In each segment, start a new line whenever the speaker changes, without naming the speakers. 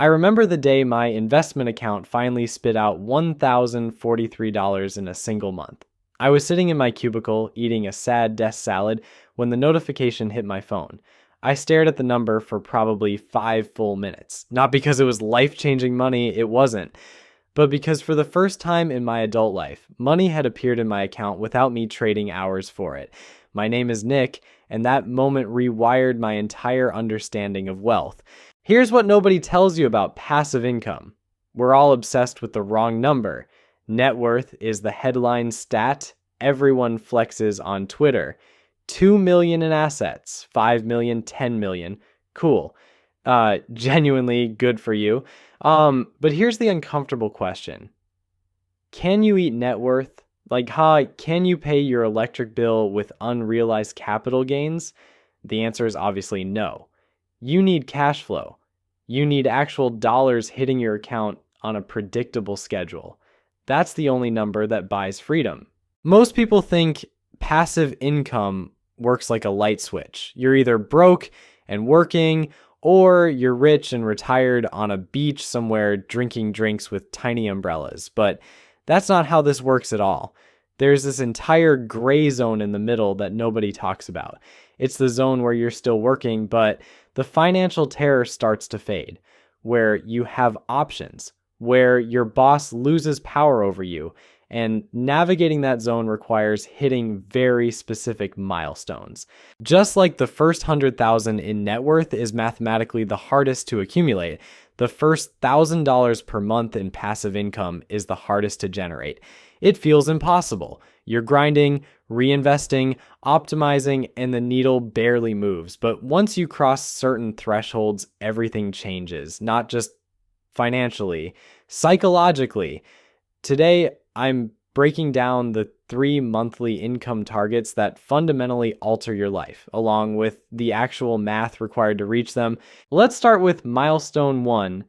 I remember the day my investment account finally spit out $1,043 in a single month. I was sitting in my cubicle eating a sad desk salad when the notification hit my phone. I stared at the number for probably 5 full minutes. Not because it was life-changing money, it wasn't. But because for the first time in my adult life, money had appeared in my account without me trading hours for it. My name is Nick, and that moment rewired my entire understanding of wealth. Here's what nobody tells you about passive income. We're all obsessed with the wrong number. Net worth is the headline stat everyone flexes on Twitter. 2 million in assets, 5 million, 10 million. Cool. Genuinely good for you. But here's the uncomfortable question. Can you eat net worth? Can you pay your electric bill with unrealized capital gains? The answer is obviously no. You need cash flow. You need actual dollars hitting your account on a predictable schedule. That's the only number that buys freedom. Most people think passive income works like a light switch. You're either broke and working, or you're rich and retired on a beach somewhere drinking drinks with tiny umbrellas. But that's not how this works at all. There's this entire gray zone in the middle that nobody talks about. It's the zone where you're still working, but the financial terror starts to fade, where you have options, where your boss loses power over you, and navigating that zone requires hitting very specific milestones. Just like the first 100,000 in net worth is mathematically the hardest to accumulate, the first $1,000 per month in passive income is the hardest to generate. It feels impossible. You're grinding, reinvesting, optimizing, and the needle barely moves. But once you cross certain thresholds, everything changes, not just financially, psychologically. Today, I'm breaking down the 3 monthly income targets that fundamentally alter your life, along with the actual math required to reach them. Let's start with milestone 1,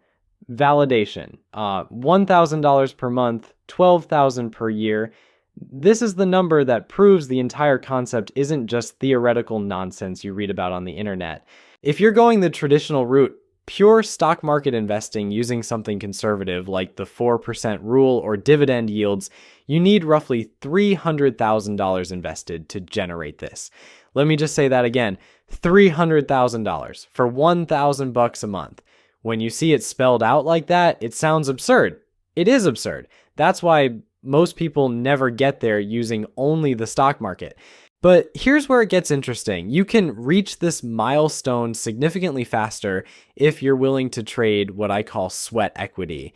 validation. $1,000 per month, $12,000 per year. This is the number that proves the entire concept isn't just theoretical nonsense you read about on the internet. If you're going the traditional route, pure stock market investing using something conservative like the 4% rule or dividend yields, you need roughly $300,000 invested to generate this. Let me just say that again, $300,000 for $1,000 a month. When you see it spelled out like that, it sounds absurd. It is absurd. That's why most people never get there using only the stock market. But here's where it gets interesting. You can reach this milestone significantly faster if you're willing to trade what I call sweat equity.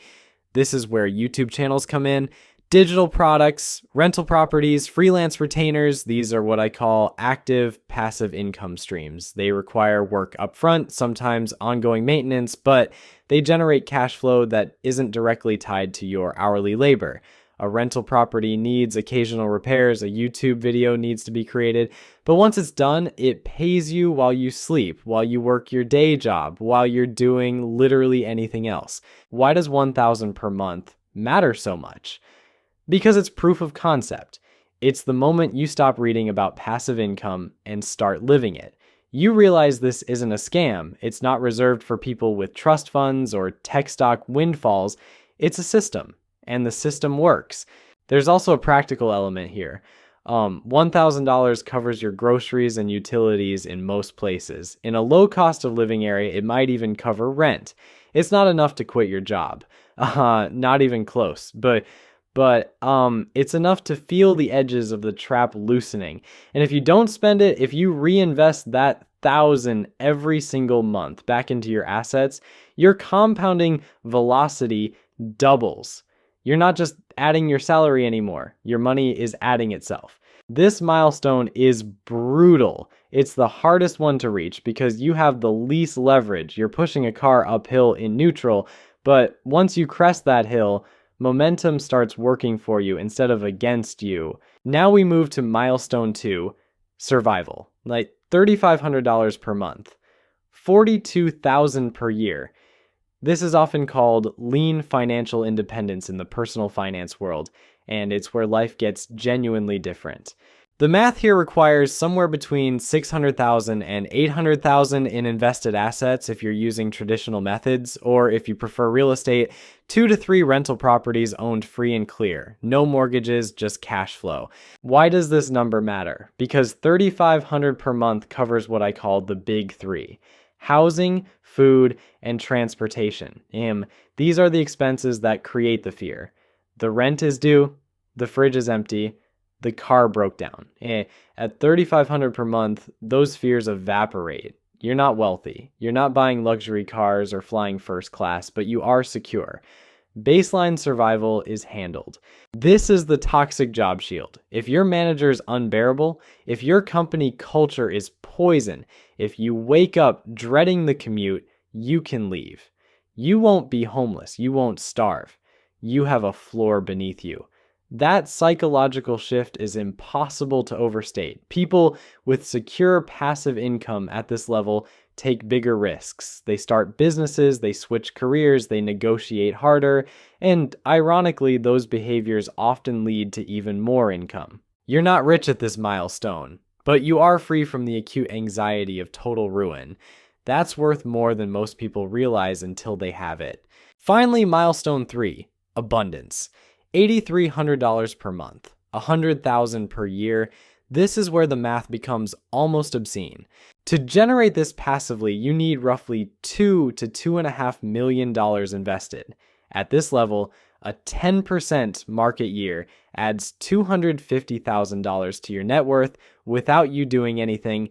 This is where YouTube channels come in, digital products, rental properties, freelance retainers. These are what I call active passive income streams. They require work upfront, sometimes ongoing maintenance, but they generate cash flow that isn't directly tied to your hourly labor. A rental property needs occasional repairs, a YouTube video needs to be created, but once it's done, it pays you while you sleep, while you work your day job, while you're doing literally anything else. Why does $1,000 per month matter so much? Because it's proof of concept. It's the moment you stop reading about passive income and start living it. You realize this isn't a scam. It's not reserved for people with trust funds or tech stock windfalls. It's a system. And the system works. There's also a practical element here. $1,000 covers your groceries and utilities in most places. In a low cost of living area, it might even cover rent. It's not enough to quit your job. Not even close. But it's enough to feel the edges of the trap loosening. And if you don't spend it, if you reinvest that $1,000 every single month back into your assets, your compounding velocity doubles. You're not just adding your salary anymore. Your money is adding itself. This milestone is brutal. It's the hardest one to reach because you have the least leverage. You're pushing a car uphill in neutral, but once you crest that hill, momentum starts working for you instead of against you. Now we move to milestone 2, survival. Like $3,500 per month, $42,000 per year. This is often called lean financial independence in the personal finance world, and it's where life gets genuinely different. The math here requires somewhere between 600,000 and 800,000 in invested assets if you're using traditional methods, or if you prefer real estate, 2 to 3 rental properties owned free and clear. No mortgages, just cash flow. Why does this number matter? Because 3,500 per month covers what I call the big 3. Housing, food, and transportation. These are the expenses that create the fear. The rent is due, the fridge is empty, the car broke down. At $3,500 per month, those fears evaporate. You're not wealthy. You're not buying luxury cars or flying first class, but you are secure. Baseline survival is handled. This is the toxic job shield. If your manager is unbearable, if your company culture is poison, if you wake up dreading the commute, you can leave. You won't be homeless. You won't starve. You have a floor beneath you. That psychological shift is impossible to overstate. People with secure passive income at this level take bigger risks. They start businesses, they switch careers, they negotiate harder, and ironically, those behaviors often lead to even more income. You're not rich at this milestone, but you are free from the acute anxiety of total ruin. That's worth more than most people realize until they have it. Finally, milestone 3, abundance. $8,300 per month, $100,000 per year. This is where the math becomes almost obscene. To generate this passively, you need roughly $2 to $2.5 million invested. At this level, a 10% market year adds $250,000 to your net worth without you doing anything.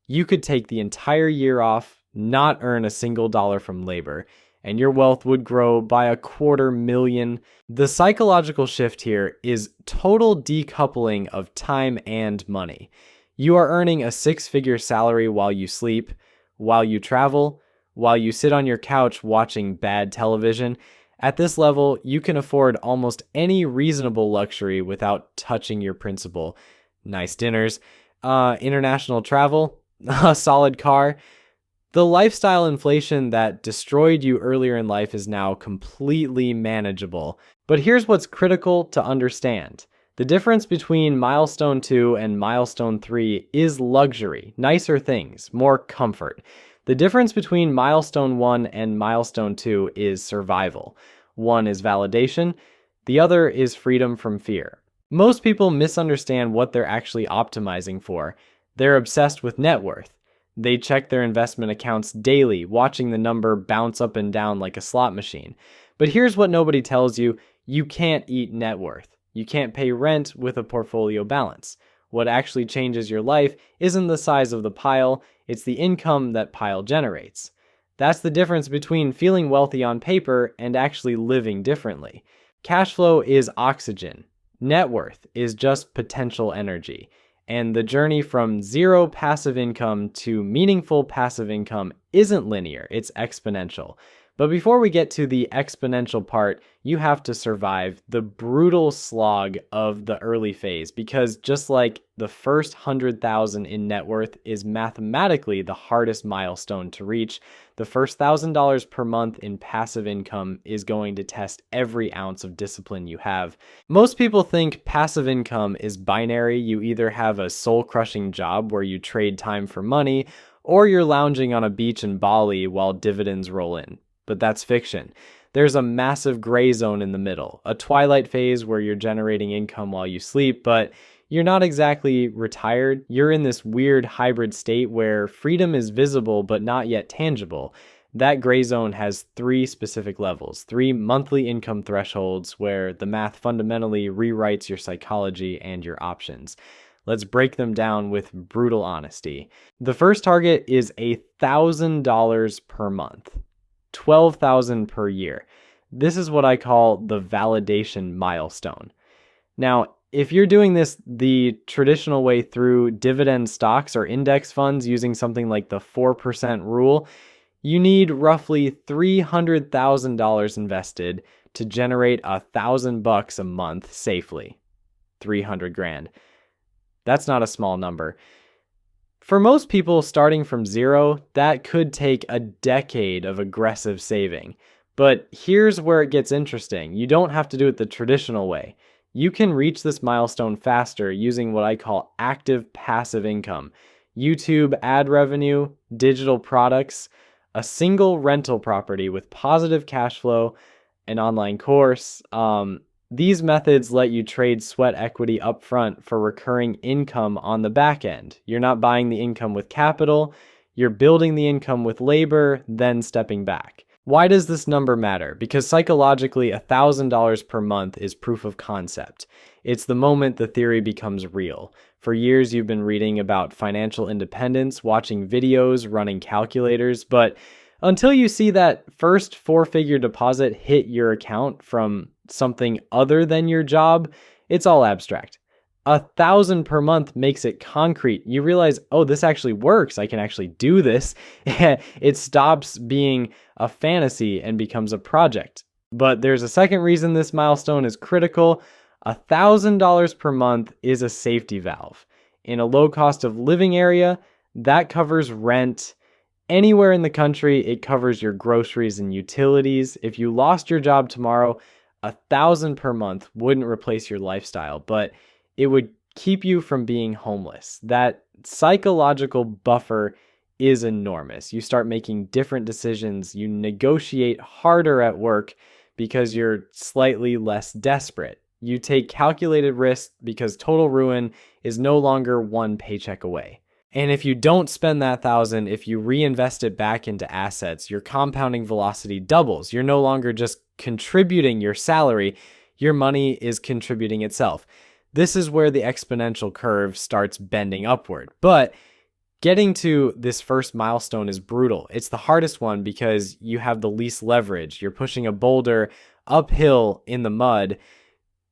You could take the entire year off, not earn a single dollar from labor, and your wealth would grow by $250,000. The psychological shift here is total decoupling of time and money. You are earning a 6-figure salary while you sleep, while you travel, while you sit on your couch watching bad television. At this level, you can afford almost any reasonable luxury without touching your principal. Nice dinners, international travel, a solid car. The lifestyle inflation that destroyed you earlier in life is now completely manageable. But here's what's critical to understand. The difference between Milestone 2 and Milestone 3 is luxury, nicer things, more comfort. The difference between Milestone 1 and Milestone 2 is survival. One is validation, the other is freedom from fear. Most people misunderstand what they're actually optimizing for. They're obsessed with net worth. They check their investment accounts daily, watching the number bounce up and down like a slot machine. But here's what nobody tells you. You can't eat net worth. You can't pay rent with a portfolio balance. What actually changes your life isn't the size of the pile, it's the income that pile generates. That's the difference between feeling wealthy on paper and actually living differently. Cash flow is oxygen. Net worth is just potential energy. And the journey from zero passive income to meaningful passive income isn't linear, it's exponential. But before we get to the exponential part, you have to survive the brutal slog of the early phase, because just like the first 100,000 in net worth is mathematically the hardest milestone to reach, the first $1,000 per month in passive income is going to test every ounce of discipline you have. Most people think passive income is binary. You either have a soul-crushing job where you trade time for money, or you're lounging on a beach in Bali while dividends roll in. But that's fiction. There's a massive gray zone in the middle, a twilight phase where you're generating income while you sleep, but you're not exactly retired. You're in this weird hybrid state where freedom is visible but not yet tangible. That gray zone has 3 specific levels, 3 monthly income thresholds where the math fundamentally rewrites your psychology and your options. Let's break them down with brutal honesty. The first target is $1,000 per month. $12,000 per year. This is what I call the validation milestone. Now, if you're doing this the traditional way through dividend stocks or index funds using something like the 4% rule, you need roughly $300,000 invested to generate $1,000 a month safely. 300 grand. That's not a small number. For most people starting from zero, that could take a decade of aggressive saving. But here's where it gets interesting. You don't have to do it the traditional way. You can reach this milestone faster using what I call active passive income. YouTube ad revenue, digital products, a single rental property with positive cash flow, an online course. These methods let you trade sweat equity upfront for recurring income on the back end. You're not buying the income with capital, you're building the income with labor, then stepping back. Why does this number matter? Because psychologically, $1,000 per month is proof of concept. It's the moment the theory becomes real. For years, you've been reading about financial independence, watching videos, running calculators, but until you see that first four-figure deposit hit your account from something other than your job, it's all abstract. 1,000 per month makes it concrete. You realize, oh, this actually works. I can actually do this. It stops being a fantasy and becomes a project. But there's a second reason this milestone is critical. $1,000 per month is a safety valve. In a low cost of living area, that covers rent. Anywhere in the country, it covers your groceries and utilities. If you lost your job tomorrow, 1,000 per month wouldn't replace your lifestyle, but it would keep you from being homeless. That psychological buffer is enormous. You start making different decisions. You negotiate harder at work because you're slightly less desperate. You take calculated risks because total ruin is no longer one paycheck away. And if you don't spend that 1,000, if you reinvest it back into assets, your compounding velocity doubles. You're no longer just contributing your salary, your money is contributing itself. This is where the exponential curve starts bending upward. But getting to this first milestone is brutal. It's the hardest one because you have the least leverage. You're pushing a boulder uphill in the mud.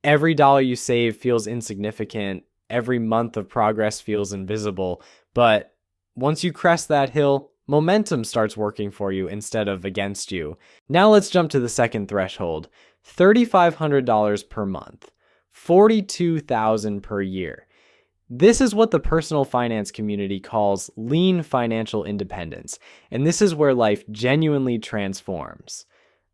Every dollar you save feels insignificant. Every month of progress feels invisible. But once you crest that hill, momentum starts working for you instead of against you. Now let's jump to the second threshold, $3,500 per month. $42,000 per year. This is what the personal finance community calls lean financial independence, and this is where life genuinely transforms.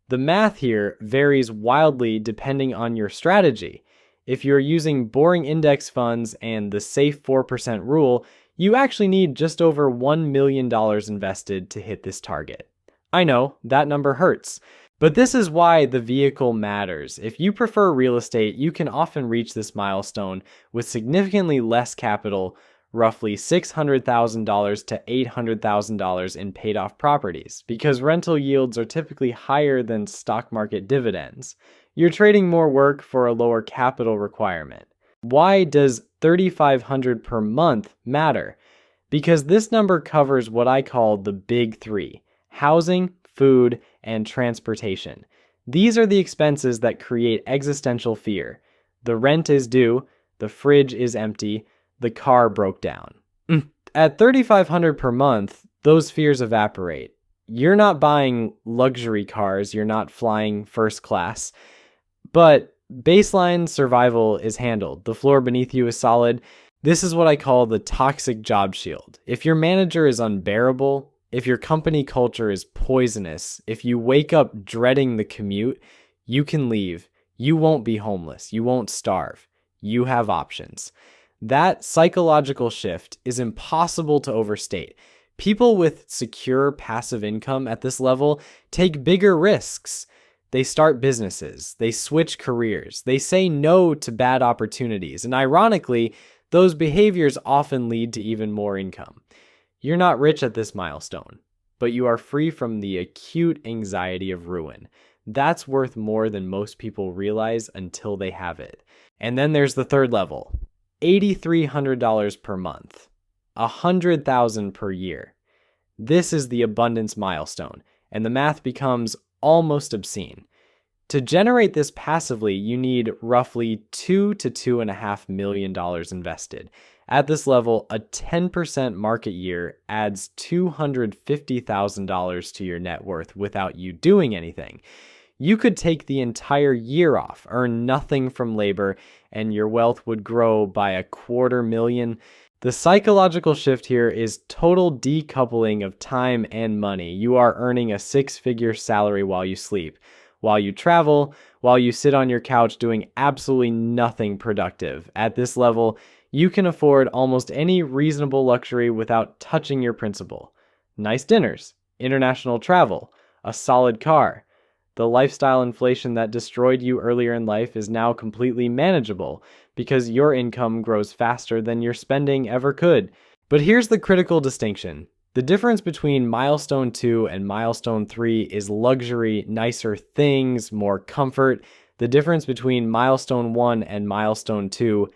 The math here varies wildly depending on your strategy. If you're using boring index funds and the safe 4% rule, you actually need just over $1 million invested to hit this target. I know, that number hurts. But this is why the vehicle matters. If you prefer real estate, you can often reach this milestone with significantly less capital, roughly $600,000 to $800,000 in paid off properties, because rental yields are typically higher than stock market dividends. You're trading more work for a lower capital requirement. Why does $3,500 per month matter? Because this number covers what I call the big three: housing, food, and transportation. These are the expenses that create existential fear. The rent is due, the fridge is empty, the car broke down. At $3,500 per month, those fears evaporate. You're not buying luxury cars, you're not flying first class, but baseline survival is handled. The floor beneath you is solid. This is what I call the toxic job shield. If your manager is unbearable, if your company culture is poisonous, if you wake up dreading the commute, you can leave. You won't be homeless. You won't starve. You have options. That psychological shift is impossible to overstate. People with secure passive income at this level take bigger risks. They start businesses. They switch careers. They say no to bad opportunities. And ironically, those behaviors often lead to even more income. You're not rich at this milestone, but you are free from the acute anxiety of ruin. That's worth more than most people realize until they have it. And then there's the third level, $8,300 per month, $100,000 per year. This is the abundance milestone, and the math becomes almost obscene. To generate this passively, you need roughly $2 to $2.5 million invested. At this level, a 10% market year adds $250,000 to your net worth without you doing anything. You could take the entire year off, earn nothing from labor, and your wealth would grow by $250,000. The psychological shift here is total decoupling of time and money. You are earning a six-figure salary while you sleep. while you travel, while you sit on your couch doing absolutely nothing productive. At this level, you can afford almost any reasonable luxury without touching your principal. Nice dinners, international travel, a solid car. The lifestyle inflation that destroyed you earlier in life is now completely manageable because your income grows faster than your spending ever could. But here's the critical distinction. The difference between Milestone 2 and Milestone 3 is luxury, nicer things, more comfort. The difference between Milestone 1 and Milestone 2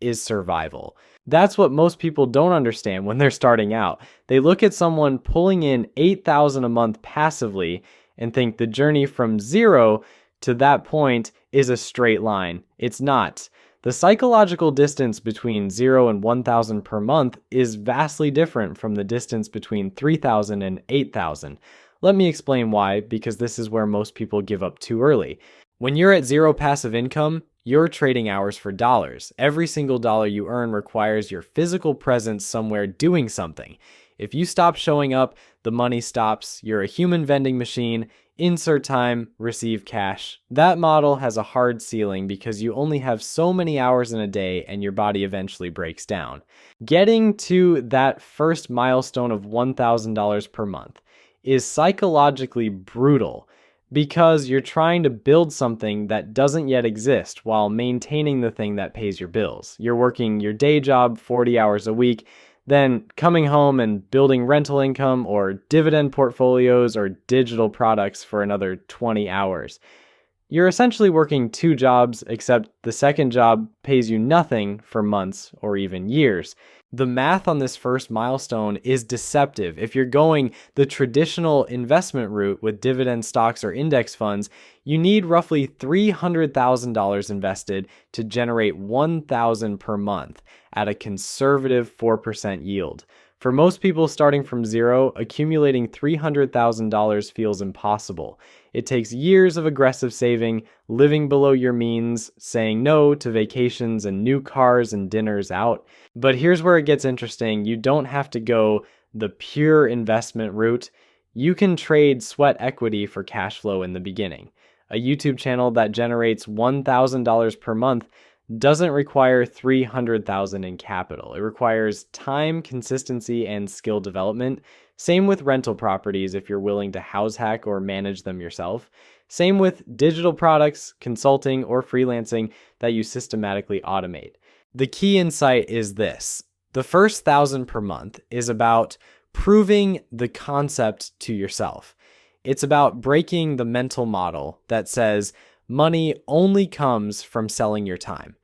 is survival. That's what most people don't understand when they're starting out. They look at someone pulling in $8,000 a month passively and think the journey from zero to that point is a straight line. It's not. The psychological distance between 0 and 1,000 per month is vastly different from the distance between 3,000 and 8,000. Let me explain why, because this is where most people give up too early. When you're at zero passive income, you're trading hours for dollars. Every single dollar you earn requires your physical presence somewhere doing something. If you stop showing up, the money stops. You're a human vending machine. Insert time, receive cash. That model has a hard ceiling because you only have so many hours in a day and your body eventually breaks down. Getting to that first milestone of $1,000 per month is psychologically brutal because you're trying to build something that doesn't yet exist while maintaining the thing that pays your bills. You're working your day job 40 hours a week, then coming home and building rental income or dividend portfolios or digital products for another 20 hours. You're essentially working two jobs, except the second job pays you nothing for months or even years. The math on this first milestone is deceptive. If you're going the traditional investment route with dividend stocks or index funds, you need roughly $300,000 invested to generate $1,000 per month at a conservative 4% yield. For most people starting from zero, accumulating $300,000 feels impossible. It takes years of aggressive saving, living below your means, saying no to vacations and new cars and dinners out. But here's where it gets interesting. You don't have to go the pure investment route. You can trade sweat equity for cash flow in the beginning. A YouTube channel that generates $1,000 per month doesn't require $300,000 in capital. It requires time, consistency, and skill development. Same with rental properties if you're willing to house hack or manage them yourself. Same with digital products, consulting, or freelancing that you systematically automate. The key insight is this. The first $1,000 per month is about proving the concept to yourself. It's about breaking the mental model that says money only comes from selling your time.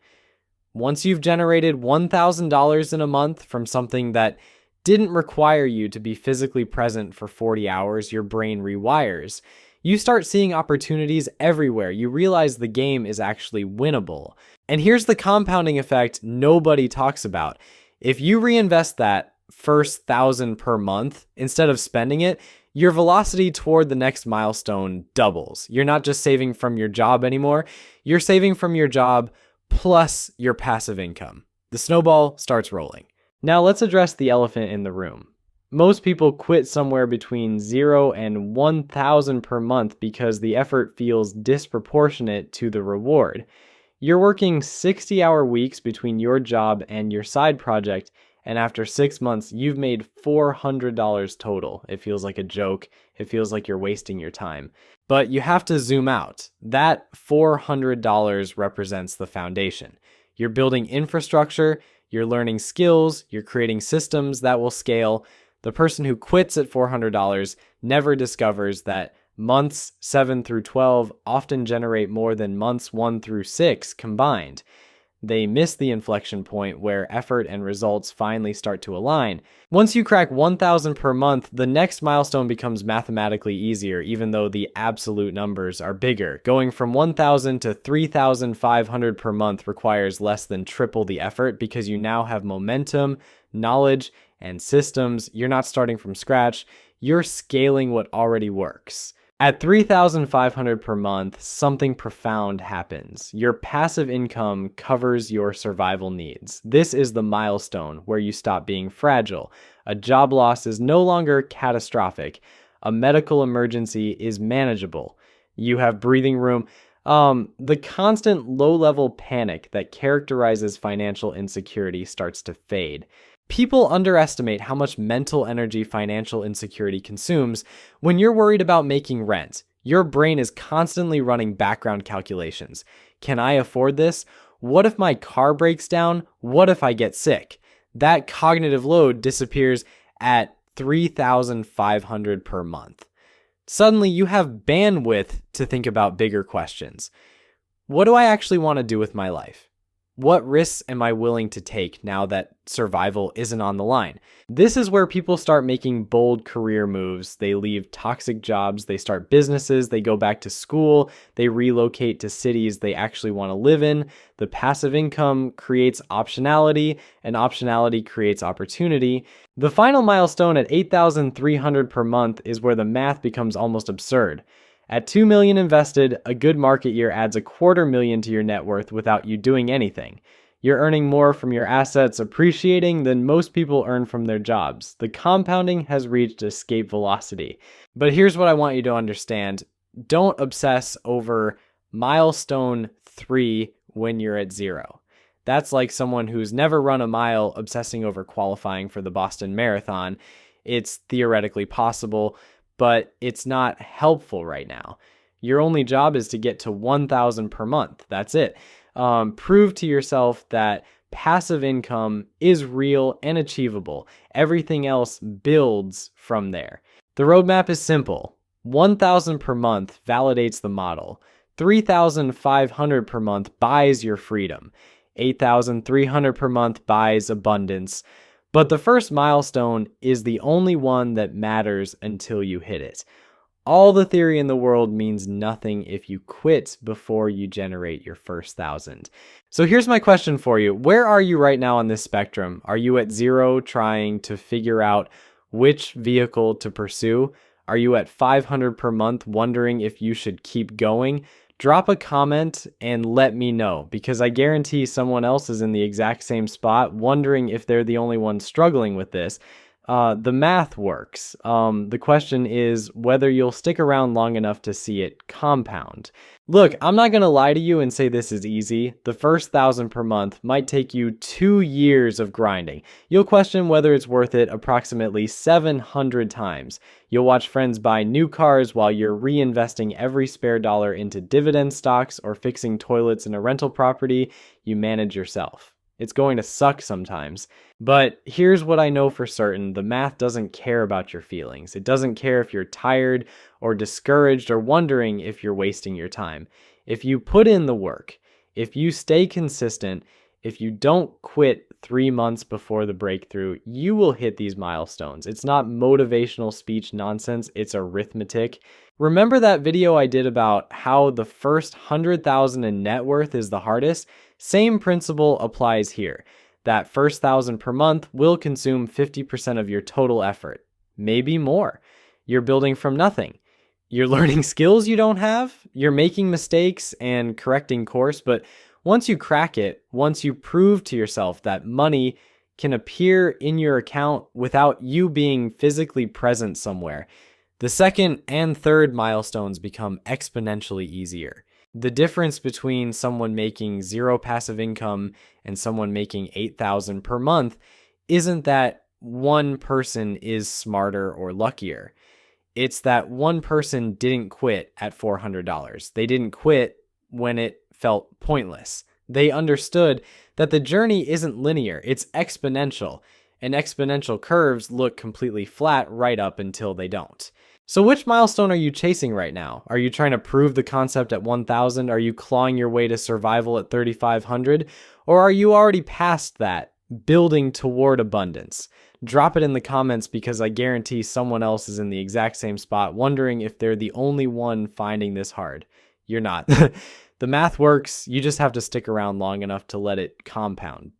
Once you've generated $1,000 in a month from something that didn't require you to be physically present for 40 hours, your brain rewires. You start seeing opportunities everywhere. You realize the game is actually winnable. And here's the compounding effect nobody talks about. If you reinvest that first $1,000 per month instead of spending it, your velocity toward the next milestone doubles. You're not just saving from your job anymore. You're saving from your job plus your passive income. The snowball starts rolling. Now let's address the elephant in the room. Most people quit somewhere between 0 and 1,000 per month because the effort feels disproportionate to the reward. You're working 60-hour weeks between your job and your side project, and after 6 months, you've made $400 total. It feels like a joke. It feels like you're wasting your time. But you have to zoom out. That $400 represents the foundation. You're building infrastructure, you're learning skills, you're creating systems that will scale. The person who quits at $400 never discovers that months 7 through 12 often generate more than months 1 through 6 combined. They miss the inflection point where effort and results finally start to align. Once you crack 1,000 per month, the next milestone becomes mathematically easier, even though the absolute numbers are bigger. Going from 1,000 to 3,500 per month requires less than triple the effort because you now have momentum, knowledge, and systems. You're not starting from scratch. You're scaling what already works. At 3,500 per month, something profound happens. Your passive income covers your survival needs. This is the milestone where you stop being fragile. A job loss is no longer catastrophic. A medical emergency is manageable. You have breathing room. The constant low-level panic that characterizes financial insecurity starts to fade. People underestimate how much mental energy financial insecurity consumes. When you're worried about making rent, your brain is constantly running background calculations. Can I afford this? What if my car breaks down? What if I get sick? That cognitive load disappears at $3,500 per month. Suddenly, you have bandwidth to think about bigger questions. What do I actually want to do with my life? What risks am I willing to take now that survival isn't on the line? This is where people start making bold career moves. They leave toxic jobs, they start businesses, they go back to school, they relocate to cities they actually want to live in. The passive income creates optionality, and optionality creates opportunity. The final milestone at $8,300 per month is where the math becomes almost absurd. At $2 million invested, a good market year adds $250,000 to your net worth without you doing anything. You're earning more from your assets appreciating than most people earn from their jobs. The compounding has reached escape velocity. But here's what I want you to understand. Don't obsess over milestone 3 when you're at 0. That's like someone who's never run a mile obsessing over qualifying for the Boston Marathon. It's theoretically possible, but it's not helpful right now. Your only job is to get to 1,000 per month. That's it. Prove to yourself that passive income is real and achievable. Everything else builds from there. The roadmap is simple. 1,000 per month validates the model. 3,500 per month buys your freedom. 8,300 per month buys abundance. But the first milestone is the only one that matters until you hit it. All the theory in the world means nothing if you quit before you generate your first 1,000. So here's my question for you. Where are you right now on this spectrum? Are you at 0 trying to figure out which vehicle to pursue? Are you at 500 per month wondering if you should keep going? Drop a comment and let me know, because I guarantee someone else is in the exact same spot, wondering if they're the only one struggling with this. The math works. The question is whether you'll stick around long enough to see it compound. Look, I'm not going to lie to you and say this is easy. The first 1,000 per month might take you 2 years of grinding. You'll question whether it's worth it approximately 700 times. You'll watch friends buy new cars while you're reinvesting every spare dollar into dividend stocks or fixing toilets in a rental property you manage yourself. It's going to suck sometimes. But here's what I know for certain. The math doesn't care about your feelings. It doesn't care if you're tired or discouraged or wondering if you're wasting your time. If you put in the work, if you stay consistent, if you don't quit 3 months before the breakthrough, you will hit these milestones. It's not motivational speech nonsense. It's arithmetic. Remember that video I did about how the first 100,000 in net worth is the hardest? Same principle applies here. That first 1,000 per month will consume 50% of your total effort, maybe more. You're building from nothing. You're learning skills you don't have. You're making mistakes and correcting course. But once you crack it, once you prove to yourself that money can appear in your account without you being physically present somewhere, the second and third milestones become exponentially easier. The difference between someone making 0 passive income and someone making 8,000 per month isn't that one person is smarter or luckier. It's that one person didn't quit at $400. They didn't quit when it felt pointless. They understood that the journey isn't linear, it's exponential, and exponential curves look completely flat right up until they don't. So which milestone are you chasing right now? Are you trying to prove the concept at 1,000? Are you clawing your way to survival at 3,500? Or are you already past that, building toward abundance? Drop it in the comments, because I guarantee someone else is in the exact same spot, wondering if they're the only one finding this hard. You're not. The math works. You just have to stick around long enough to let it compound.